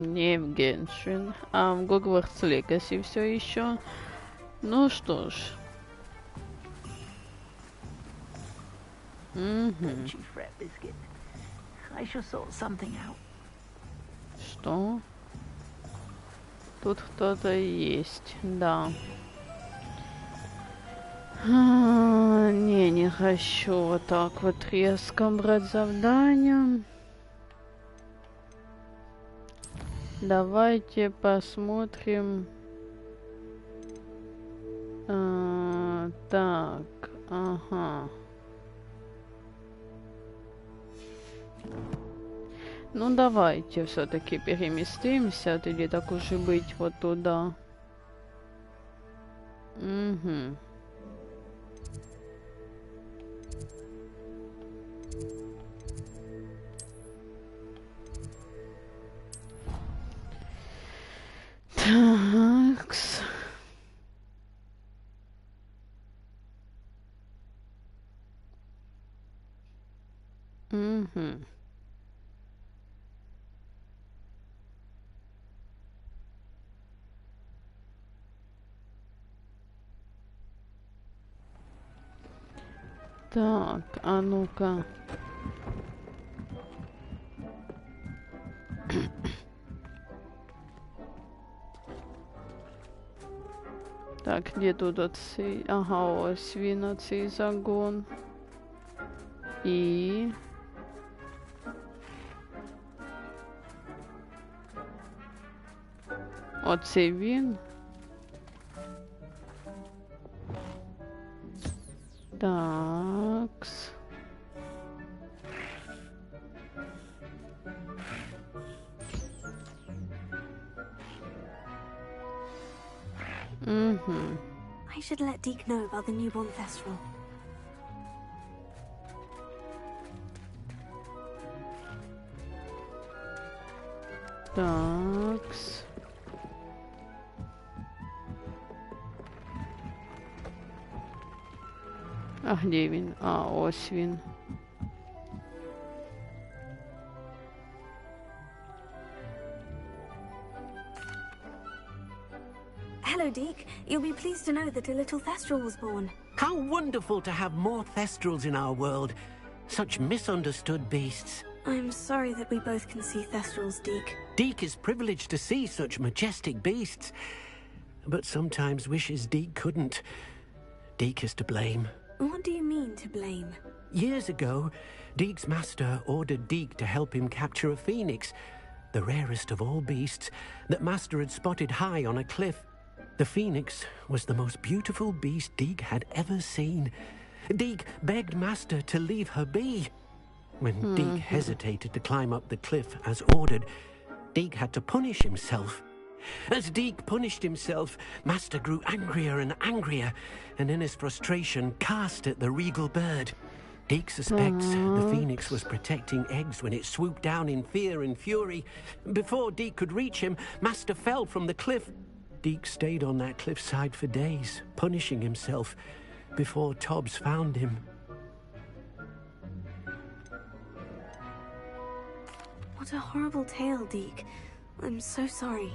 Не в Геншин, а в Hogwarts Legacy все еще. Ну что ж. Что? Тут кто-то есть, да. Не хочу вот так вот резко брать завдание. Давайте посмотрим. Так, ага. Ну давайте все-таки переместимся, или так уж и быть вот туда. Угу. Такс. Угу. Так, а ну-ка. Так, где тут оцей? Ага, ось він, оцей загон. І... Оцей він. Такс. I should let Deke know about the newborn festival. Такс. А где він? А, ось він. Hello, Deke. You'll be pleased to know that a little Thestral was born. How wonderful to have more Thestrals in our world. Such misunderstood beasts. I'm sorry that we both can see Thestrals, Deke. Deke is privileged to see such majestic beasts. But sometimes wishes Deke couldn't. Deke is to blame. What do you mean, to blame? Years ago, Deke's master ordered Deke to help him capture a phoenix, the rarest of all beasts, that master had spotted high on a cliff. The phoenix was the most beautiful beast Deke had ever seen. Deke begged master to leave her be. When Deke hesitated to climb up the cliff as ordered, Deke had to punish himself. As Deke punished himself, master grew angrier and angrier, and in his frustration cast at the regal bird. Deke suspects the phoenix was protecting eggs when it swooped down in fear and fury. Before Deke could reach him, master fell from the cliff. Deke stayed on that cliffside for days, punishing himself, before Tobbs found him. What a horrible tale, Deke. I'm so sorry.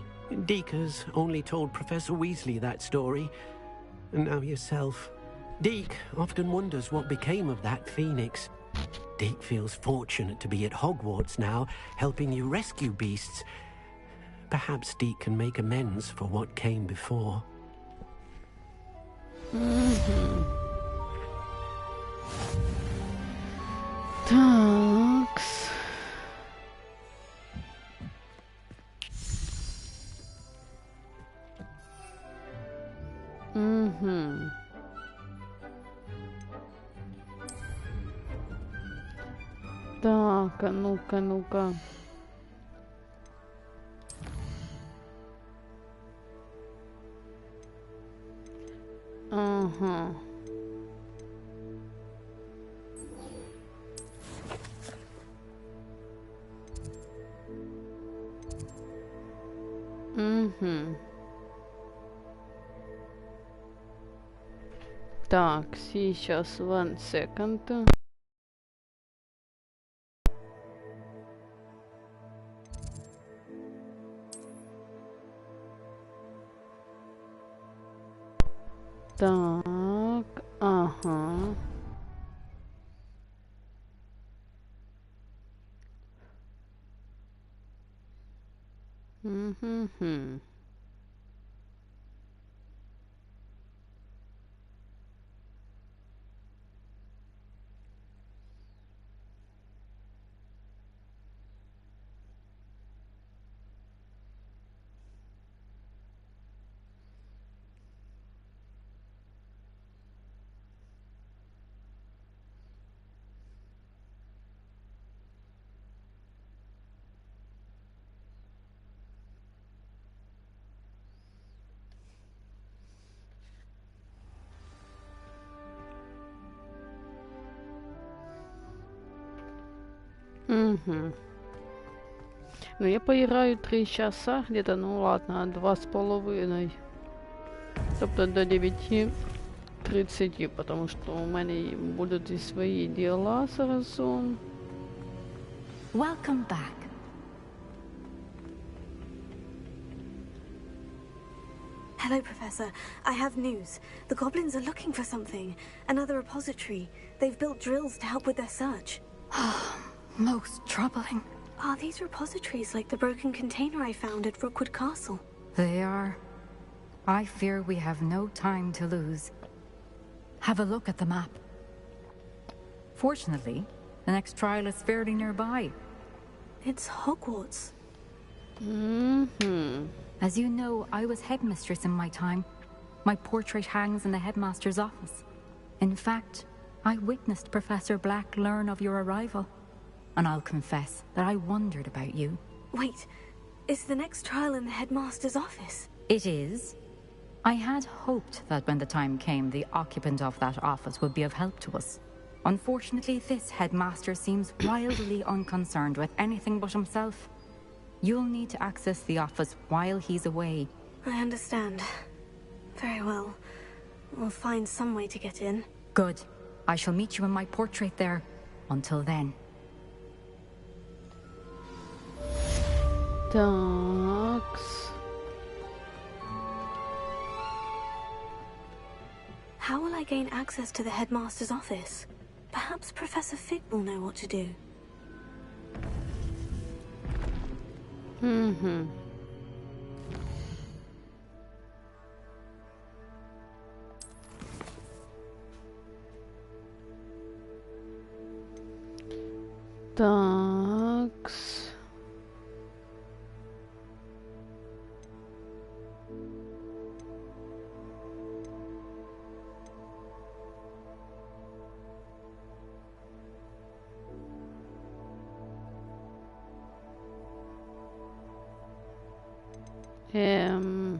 Deke has only told Professor Weasley that story, and now yourself. Deke often wonders what became of that phoenix. Deke feels fortunate to be at Hogwarts now, helping you rescue beasts. Perhaps Deke can make amends for what came before. Такс. Так, а ну-ка, ну-ка. Ага. Так, сейчас 1 second. Так, ага. Угу. Угу. Ну, я поиграю 3 часа где-то, ну ладно, 2,5. Тобто до 9:30, потому що у мене будуть і свої діла заразом. Welcome back. Hello, Professor. I have news. The goblins are looking for something. Another repository. They've built drills to help with their search. Most troubling. Are these repositories like the broken container I found at Rookwood Castle? They are. I fear we have no time to lose. Have a look at the map. Fortunately, the next trial is fairly nearby. It's Hogwarts. Mm-hmm. As you know, I was headmistress in my time. My portrait hangs in the headmaster's office. In fact, I witnessed Professor Black learn of your arrival. And I'll confess that I wondered about you. Wait, is the next trial in the headmaster's office? It is. I had hoped that when the time came, the occupant of that office would be of help to us. Unfortunately, this headmaster seems wildly unconcerned with anything but himself. You'll need to access the office while he's away. I understand. Very well. We'll find some way to get in. Good. I shall meet you in my portrait there. Until then. Такс. How will I gain access to the headmaster's office? Perhaps Professor Fig will know what to do. Mm-hmm. Такс. Эм...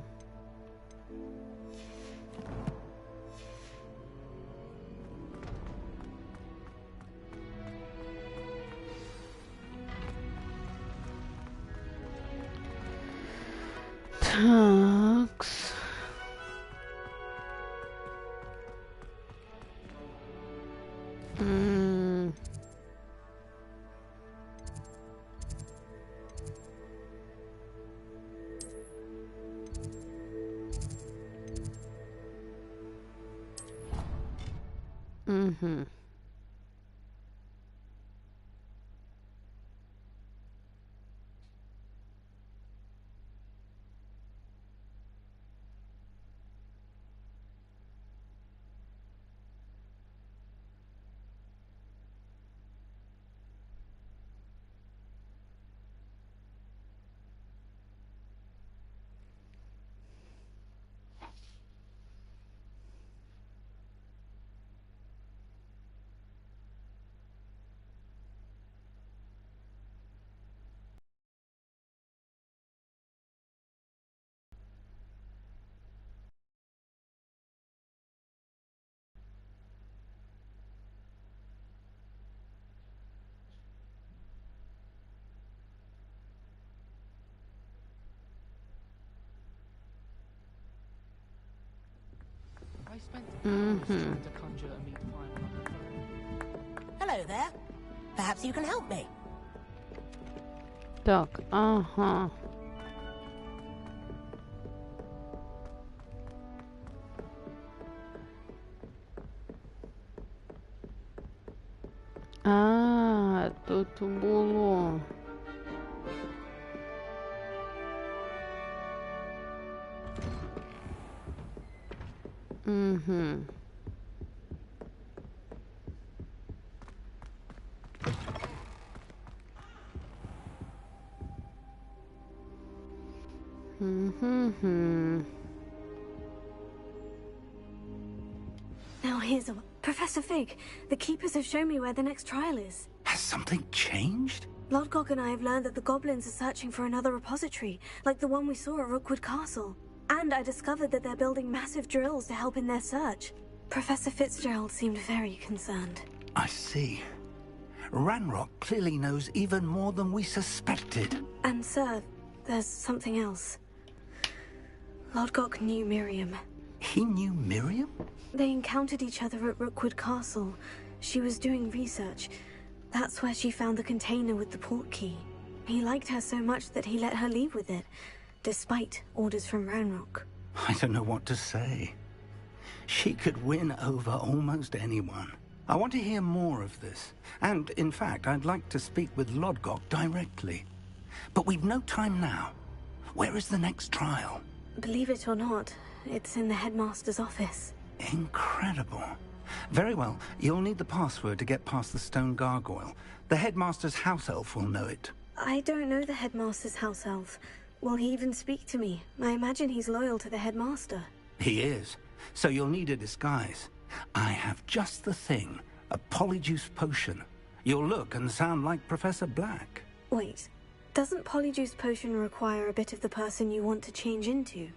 Такс. Угу. Hello there. Perhaps you can help me. Так, ага. тут було? Угу. Now here's a... Professor Fig, the Keepers have shown me where the next trial is. Has something changed? Blogog and I have learned that the goblins are searching for another repository, like the one we saw at Rookwood Castle. And I discovered that they're building massive drills to help in their search. Professor Fitzgerald seemed very concerned. I see. Ranrock clearly knows even more than we suspected. And sir, there's something else. Lodgok knew Miriam. He knew Miriam? They encountered each other at Rookwood Castle. She was doing research. That's where she found the container with the port key. He liked her so much that he let her leave with it, despite orders from Ranrock. I don't know what to say. She could win over almost anyone. I want to hear more of this. And, in fact, I'd like to speak with Lodgok directly. But we've no time now. Where is the next trial? Believe it or not, it's in the headmaster's office. Incredible. Very well. You'll need the password to get past the stone gargoyle. The headmaster's house elf will know it. I don't know the headmaster's house elf. Will he even speak to me? I imagine he's loyal to the headmaster. He is. So you'll need a disguise. I have just the thing. A polyjuice potion. You'll look and sound like Professor Black. Wait. Doesn't polyjuice potion require a bit of the person you want to change into?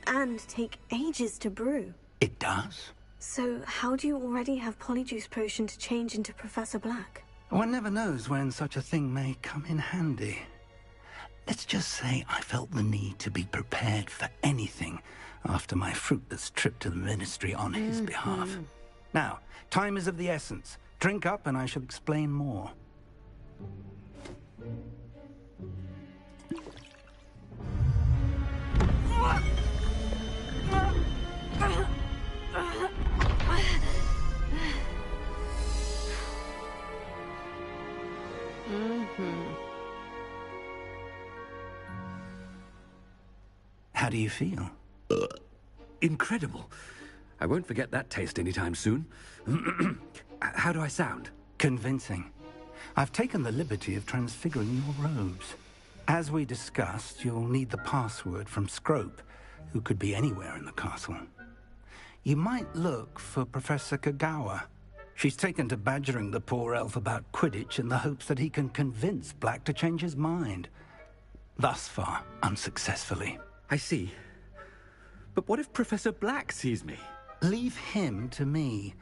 And take ages to brew? It does. So how do you already have polyjuice potion to change into Professor Black? One never knows when such a thing may come in handy. Let's just say I felt the need to be prepared for anything after my fruitless trip to the ministry on his behalf. Now, time is of the essence. Drink up and I shall explain more. How do you feel? Incredible. I won't forget that taste anytime soon. How do I sound? Convincing. I've taken the liberty of transfiguring your robes. As we discussed, you'll need the password from Scrope, who could be anywhere in the castle. You might look for Professor Kagawa. She's taken to badgering the poor elf about Quidditch in the hopes that he can convince Black to change his mind. Thus far, unsuccessfully. I see. But what if Professor Black sees me? Leave him to me.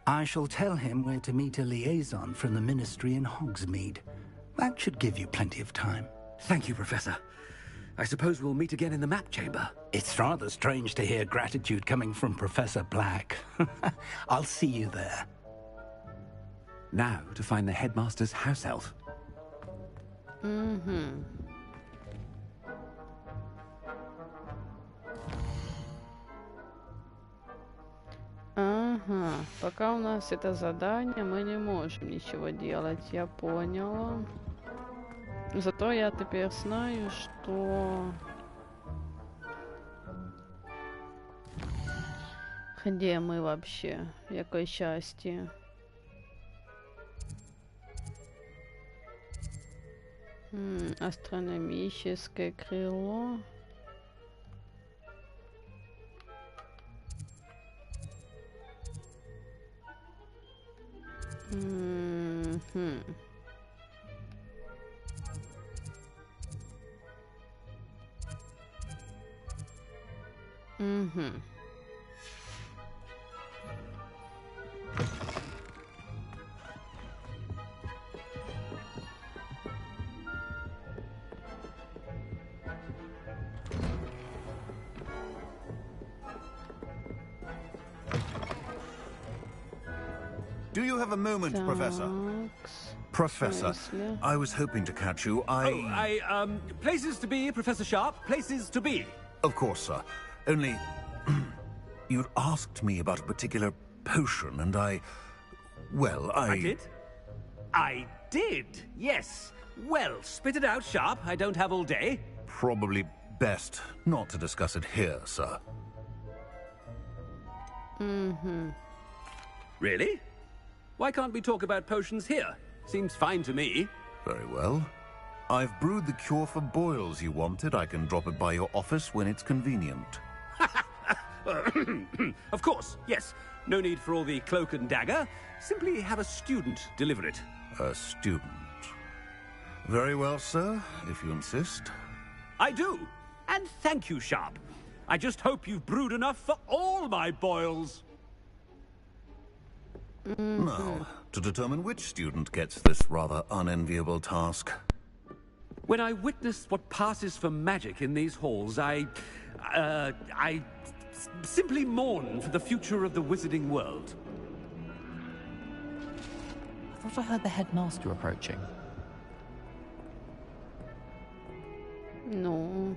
I shall tell him where to meet a liaison from the ministry in Hogsmeade. That should give you plenty of time. Thank you, Professor. I suppose we'll meet again in the map chamber. It's rather strange to hear gratitude coming from Professor Black. I'll see you there. Now to find the headmaster's house elf. Ага, пока у нас это задание, мы не можем ничего делать, я поняла. Зато я теперь знаю, что... Где мы вообще? В какой части? Астрономическое крыло. Do you have a moment, Professor? Professor, I was hoping to catch you. Places to be, Professor Sharp. Places to be. Of course, sir. Only... you'd asked me about a particular potion, and I... Well, I did? I did, yes. Well, spit it out, Sharp. I don't have all day. Probably best not to discuss it here, sir. Really? Why can't we talk about potions here? Seems fine to me. Very well. I've brewed the cure for boils you wanted. I can drop it by your office when it's convenient. Of course, yes. No need for all the cloak and dagger. Simply have a student deliver it. A student. Very well, sir, if you insist. I do. And thank you, Sharp. I just hope you've brewed enough for all my boils. Now, to determine which student gets this rather unenviable task. When I witness what passes for magic in these halls, I simply mourn for the future of the wizarding world. I thought I heard the headmaster approaching. No.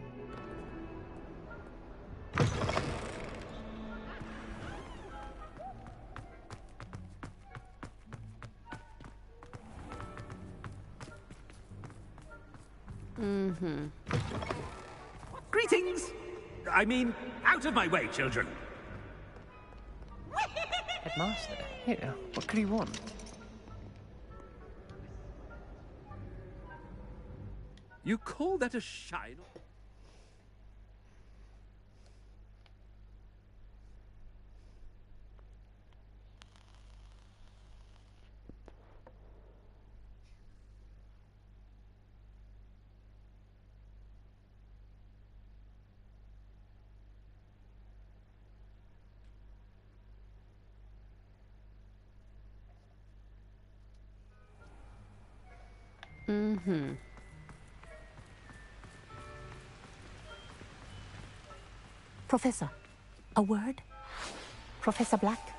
Greetings! I mean, out of my way, children. Headmaster? Here, what could he want? You call that a shine? Professor, a word? Professor Black?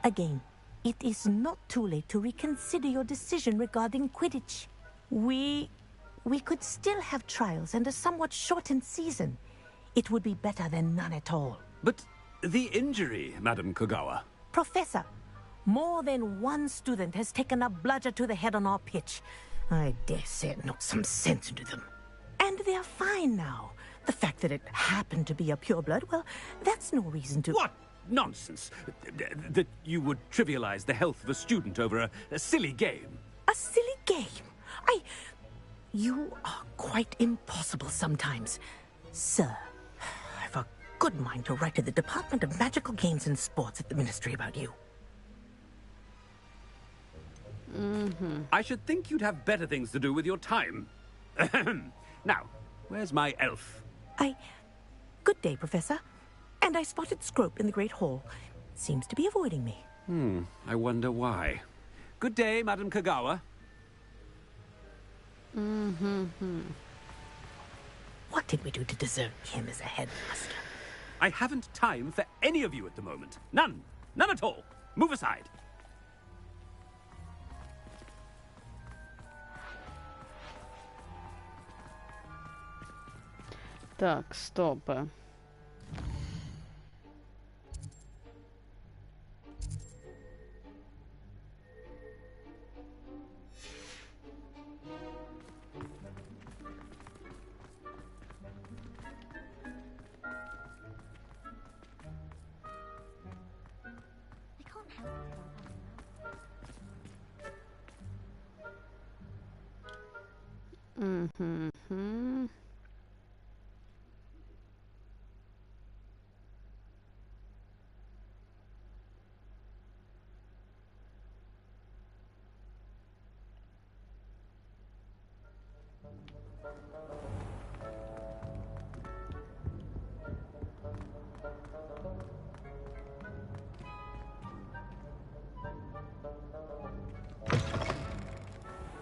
Again, it is not too late to reconsider your decision regarding Quidditch. We could still have trials and a somewhat shortened season. It would be better than none at all. But the injury, Madam Kogawa. Professor, more than one student has taken a bludger to the head on our pitch. I dare say it knocked some sense into them. And they're fine now. The fact that it happened to be a pureblood, well, that's no reason to... What nonsense! That you would trivialize the health of a student over a silly game. A silly game? You are quite impossible sometimes. Sir, I've a good mind to write to the Department of Magical Games and Sports at the Ministry about you. I should think you'd have better things to do with your time. Now, where's my elf? Good day, Professor. And I spotted Scrope in the Great Hall. Seems to be avoiding me. I wonder why. Good day, Madam Kogawa. What did we do to deserve him as a headmaster? I haven't time for any of you at the moment. None. None at all. Move aside. Так, стоп.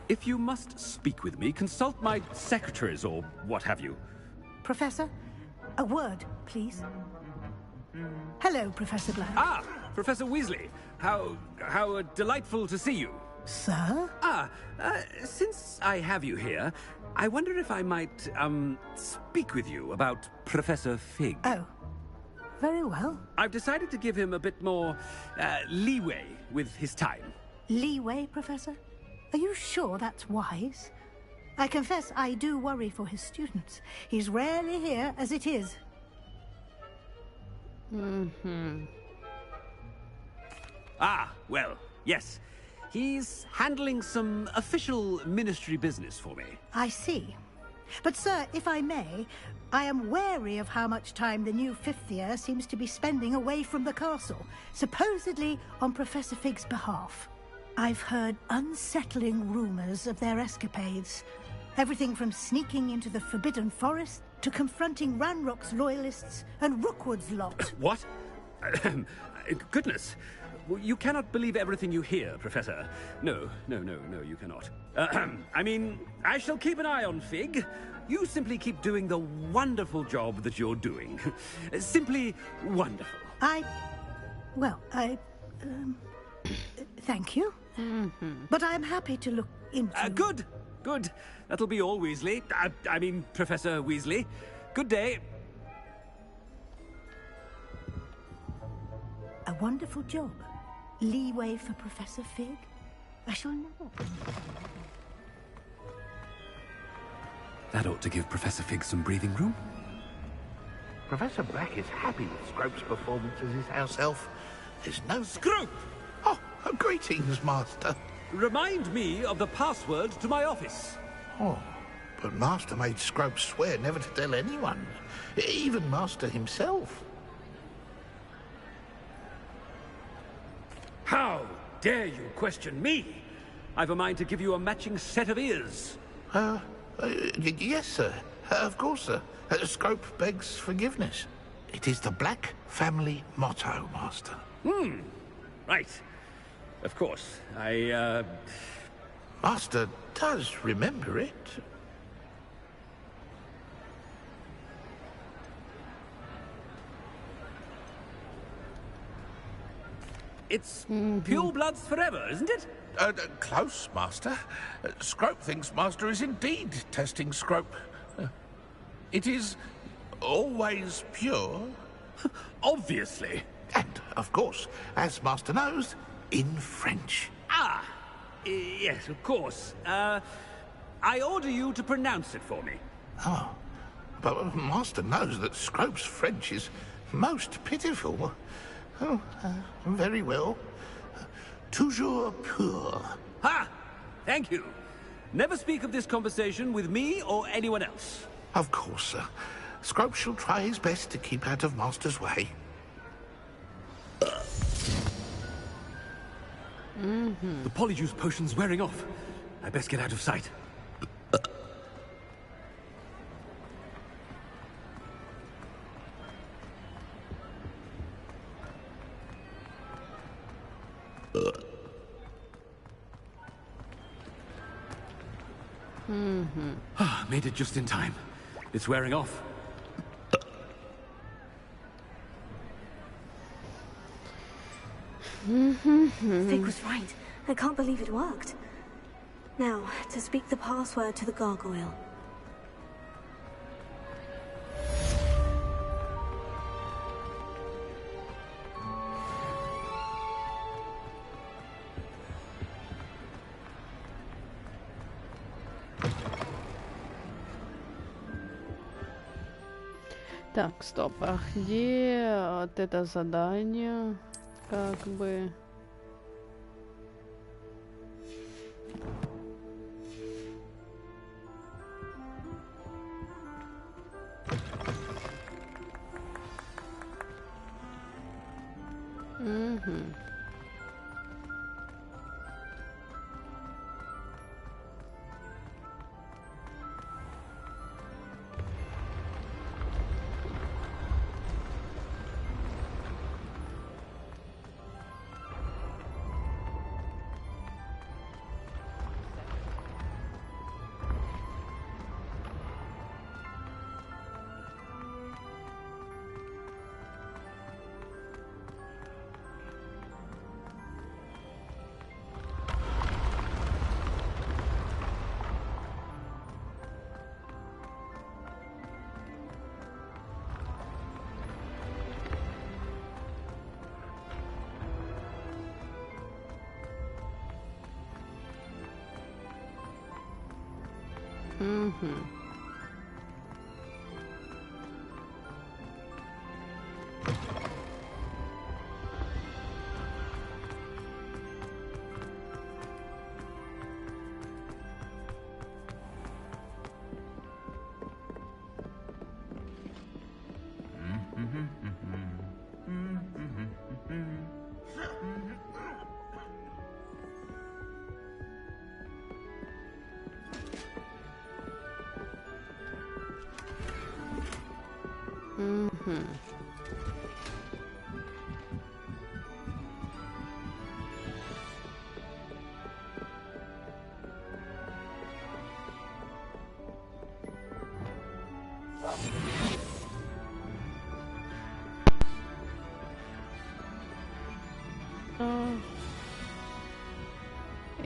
If you must speak with me, consult my secretaries or what have you. Professor, a word, please. Hello, Professor Black. Ah, Professor Weasley. How delightful to see you. Sir? Since I have you here, I wonder if I might, speak with you about Professor Fig. Oh, very well. I've decided to give him a bit more, leeway with his time. Leeway, Professor? Are you sure that's wise? I confess I do worry for his students. He's rarely here as it is. Ah, well, yes. He's handling some official ministry business for me. I see. But, sir, if I may, I am wary of how much time the new fifth year seems to be spending away from the castle, supposedly on Professor Fig's behalf. I've heard unsettling rumors of their escapades. Everything from sneaking into the Forbidden Forest to confronting Ranrock's loyalists and Rookwood's lot. What? Goodness. You cannot believe everything you hear, Professor. No, you cannot. I mean, I shall keep an eye on Fig. You simply keep doing the wonderful job that you're doing. Simply wonderful. Thank you. But I'm happy to look into... Good. That'll be all, Weasley. I mean, Professor Weasley. Good day. A wonderful job. Leeway for Professor Fig? I shall know. That ought to give Professor Fig some breathing room. Professor Black is happy with Scrope's performance as his house elf. There's no... Scrope! Oh, greetings, Master. Remind me of the password to my office. Oh, but Master made Scrope swear never to tell anyone. Even Master himself. How dare you question me? I've a mind to give you a matching set of ears. Yes, sir. Of course, sir. Scrope begs forgiveness. It is the Black family motto, Master. Right. Of course. Master does remember it. It's pure bloods forever, isn't it? Close, Master. Scrope thinks Master is indeed testing Scrope. It is always pure. Obviously. And, of course, as Master knows, in French. Yes, of course. I order you to pronounce it for me. Oh, but Master knows that Scrope's French is most pitiful. Oh, very well. Toujours pur. Ha! Thank you. Never speak of this conversation with me or anyone else. Of course, sir. Scrope shall try his best to keep out of Master's way. The polyjuice potion's wearing off. I best get out of sight. Made it just in time. It's wearing off. Fig was right. I can't believe it worked. Now, to speak the password to the gargoyle. Так, стоп, а где вот это задание? Как бы...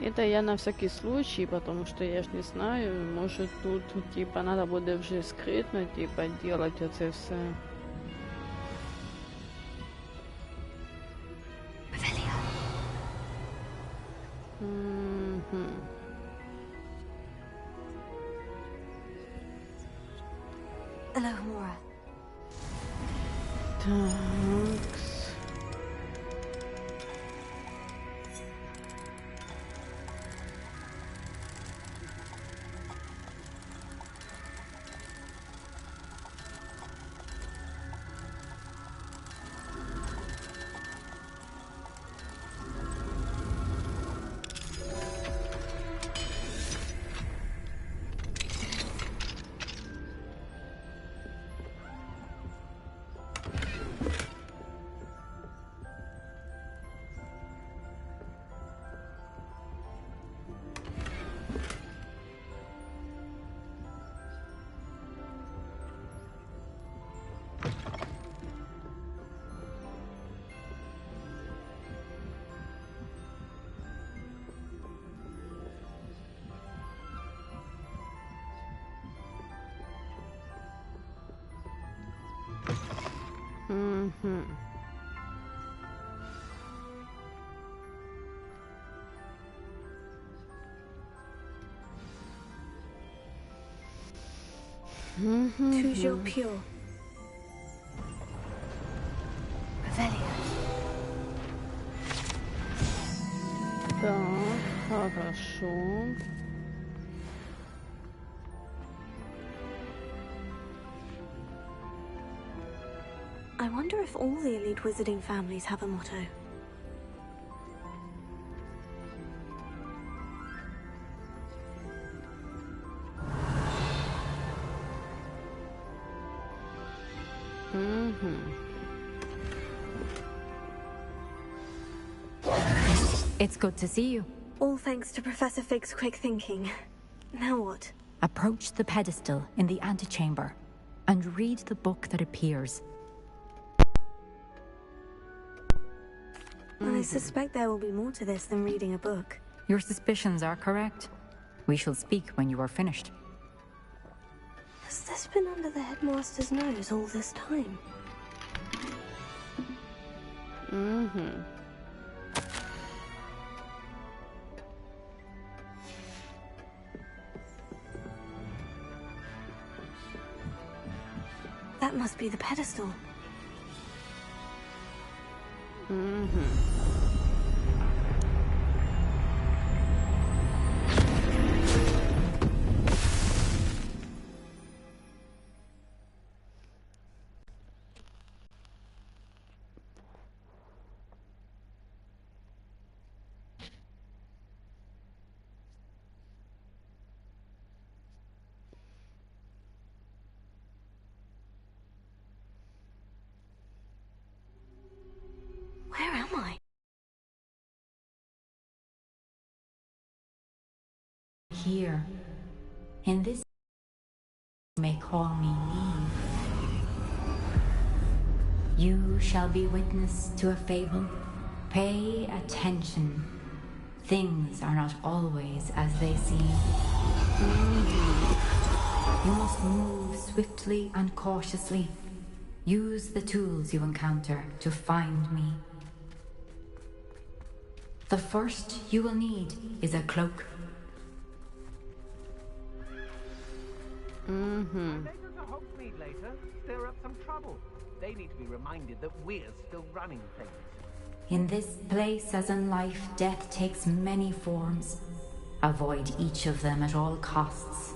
Это я на всякий случай, потому что я ж не знаю, может тут типа надо будет вже скрытно типа делать это все. Hello, Mora. Так. Toujours pure. Revelio. Так, хорошо. I wonder if all the elite wizarding families have a motto. It's good to see you. All thanks to Professor Fig's quick thinking. Now what? Approach the pedestal in the antechamber and read the book that appears. I suspect there will be more to this than reading a book. Your suspicions are correct. We shall speak when you are finished. Has this been under the headmaster's nose all this time? That must be the pedestal. Where am I? Here, in this, you may call me Neve. You shall be witness to a fable. Pay attention. Things are not always as they seem. You must move swiftly and cautiously. Use the tools you encounter to find me. The first you will need is a cloak. When they go to Hogsmeade later, stir up some trouble. They need to be reminded that we're still running things. In this place, as in life, death takes many forms. Avoid each of them at all costs.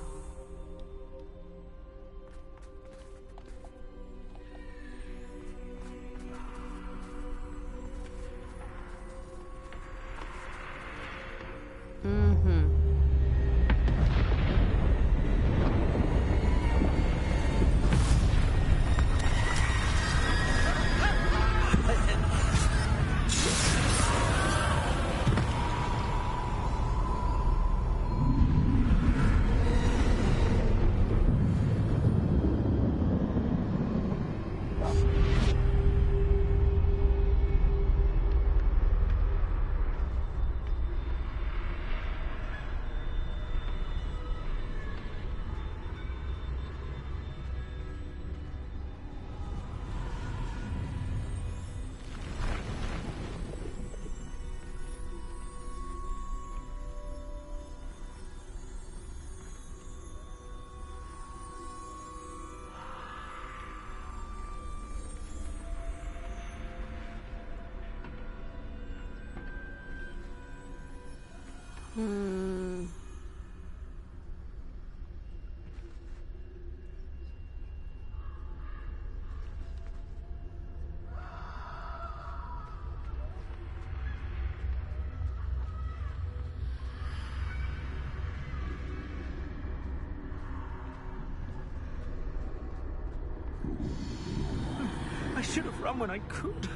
I should have run when I could.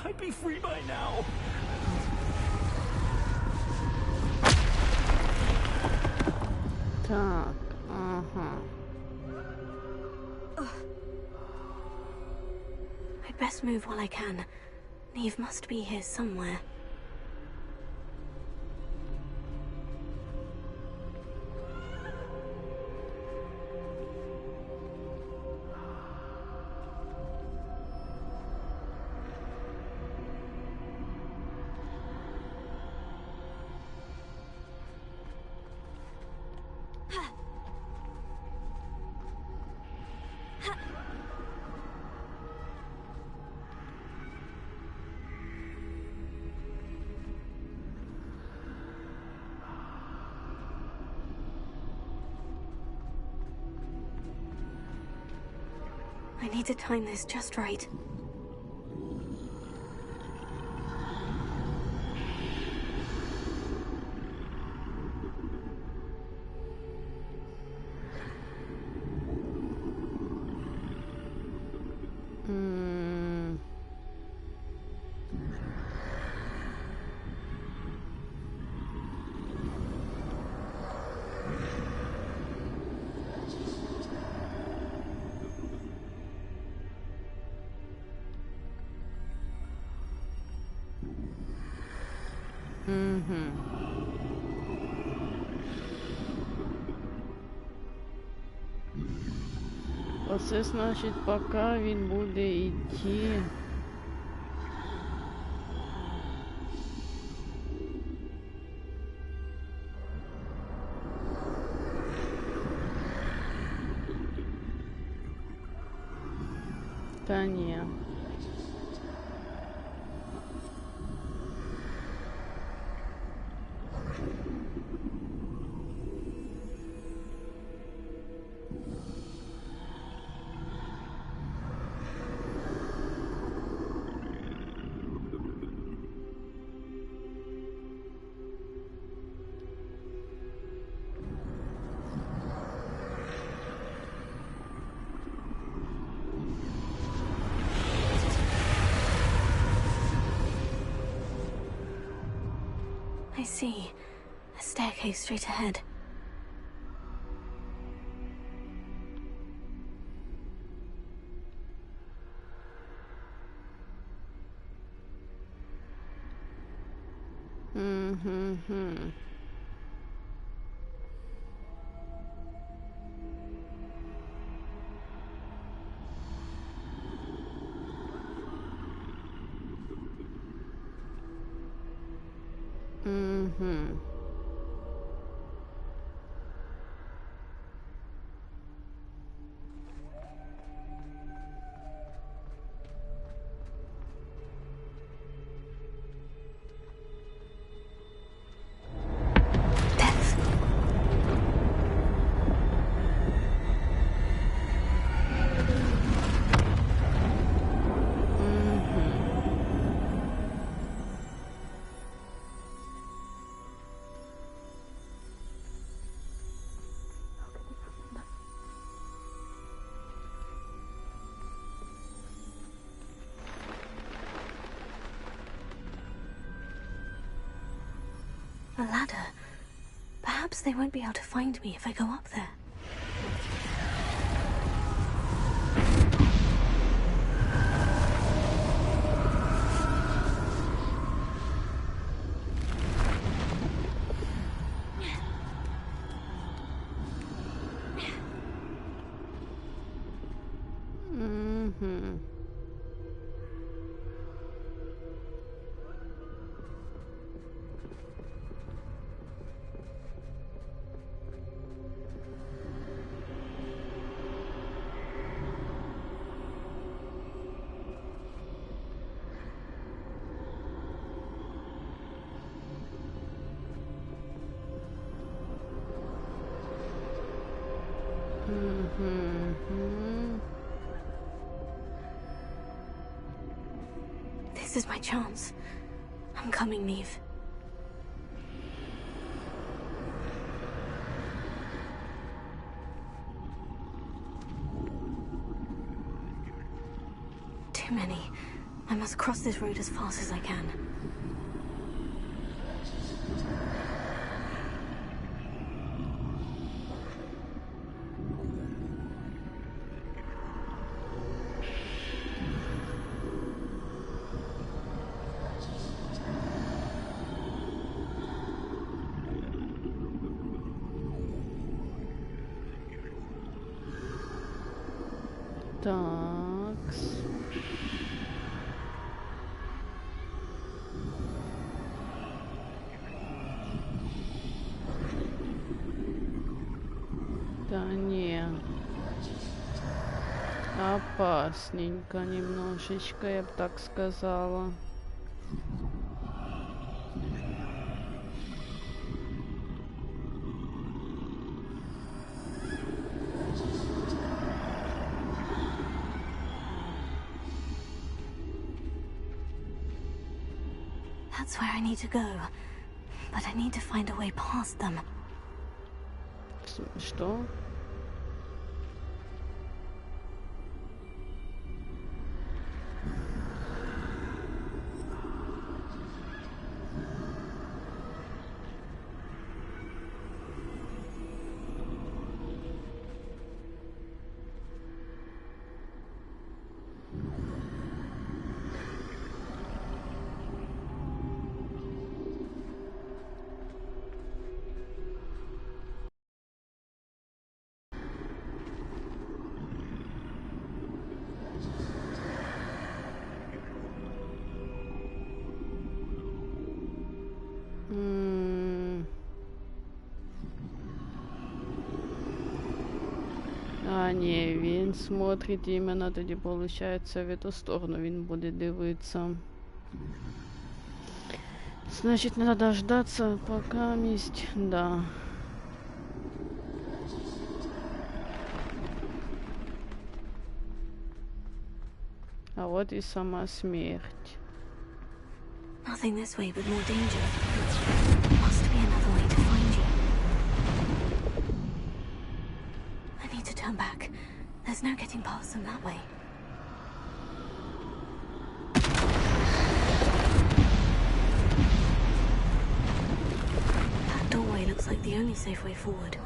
I'd be free by now. Так, ага. I'd best move while I can. Neve must be here somewhere. I need to time this just right. Оце значить, поки він буде йти. Та ні. I see. A staircase straight ahead. A ladder. Perhaps they won't be able to find me if I go up there. This is my chance. I'm coming, Neve. Too many. I must cross this road as fast as I can. Такс. Да не. Опасненько немножечко, я бы так сказала. That's where I need to go, but I need to find a way past them. Что? А, ні, він смотрить іменно тоді, виходить, в эту сторону він буде дивитися. Значить, надо дождаться, пока мість, да. А вот и сама смерть. Nothing this way but more danger. Must be another way to find you. I need to turn back. There's no getting past them that way. That doorway looks like the only safe way forward.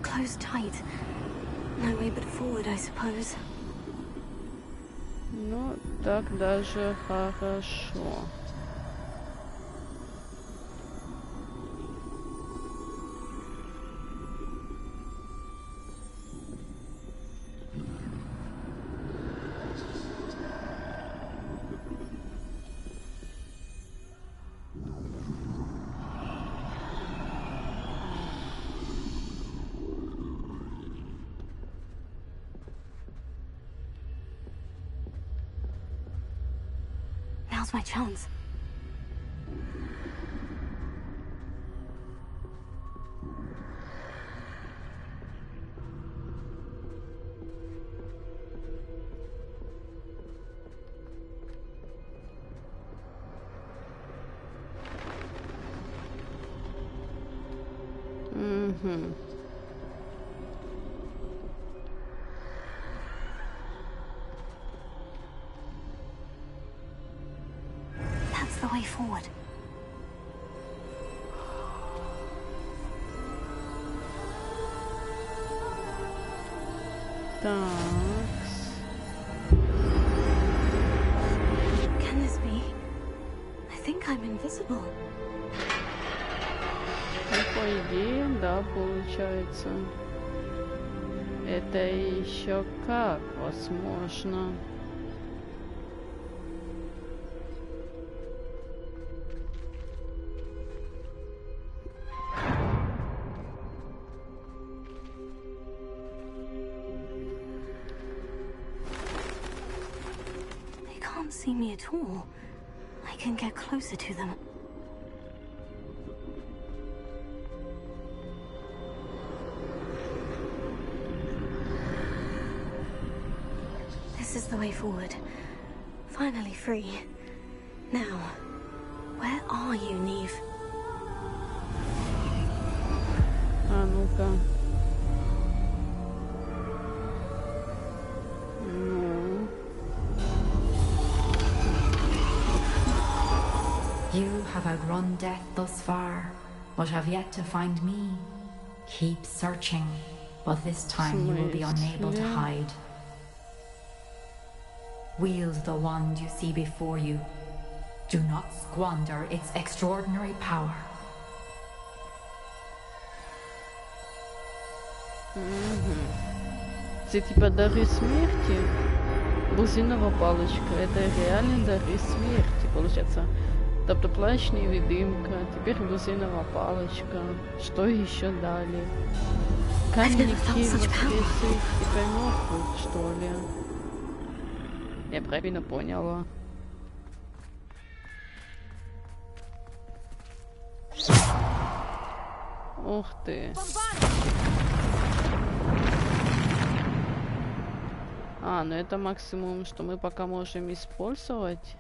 Closed tight. No way but forward, I suppose. Ну, так даже хорошо. Now's my chance. Угу. way forward. Такс. Can this be? I think I'm invisible. Ну, по идее, да, получается. Это еще как возможно. They can't see me at all. I can get closer to them. This is the way forward. Finally free. Now, where are you, Neve? А ну-ка. Ну. You have outrun death thus far, but have yet to find me. Keep searching, but this time you will be unable to hide. Wield the wand you see before you. Do not squander its extraordinary power. Це типа дары смерти. Бузинова палочка. Это реально дары смерти, получается. Тобто плащ невидимка, теперь бузинова палочка. Что еще дали? Каменники воскресить, теперь мертвых, что ли? Я правильно поняла. Ух ты. А, ну это максимум, что мы пока можем использовать.